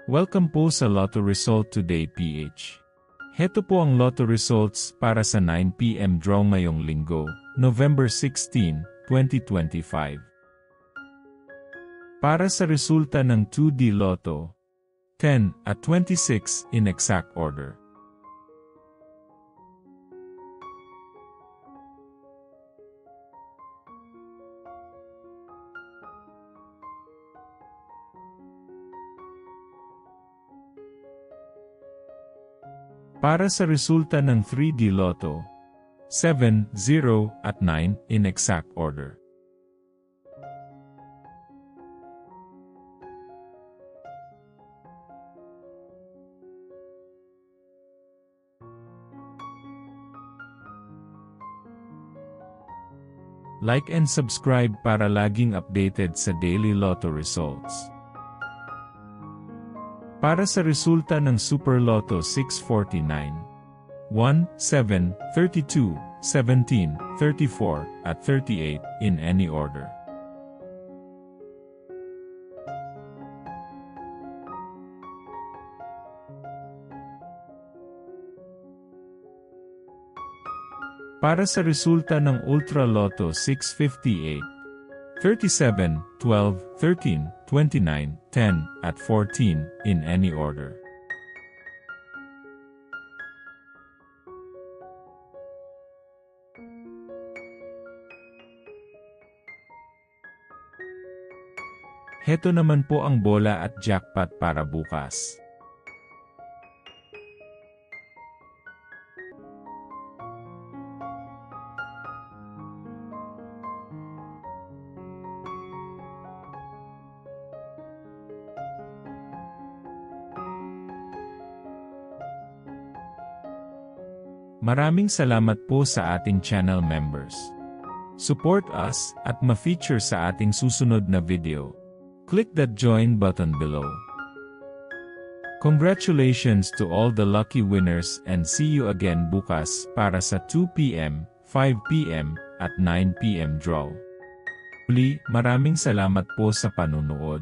Welcome po sa Lotto Result Today PH. Heto po ang Lotto Results para sa 9 PM draw ngayong linggo, November 16, 2025. Para sa resulta ng 2D Lotto, 10 at 26 in exact order. Para sa resulta ng 3D Lotto, 7, 0, at 9 in exact order. Like and subscribe para laging updated sa daily Lotto results. Para sa resulta ng Super Lotto 649, 1, 7, 32, 17, 34, at 38 in any order. Para sa resulta ng Ultra Lotto 658, 37, 12, 13, 29, 10, at 14 in any order. Heto naman po ang bola at jackpot para bukas. Maraming salamat po sa ating channel members. Support us at ma-feature sa ating susunod na video. Click that join button below. Congratulations to all the lucky winners and see you again bukas para sa 2 PM, 5 PM, at 9 PM draw. Muli, maraming salamat po sa panunood.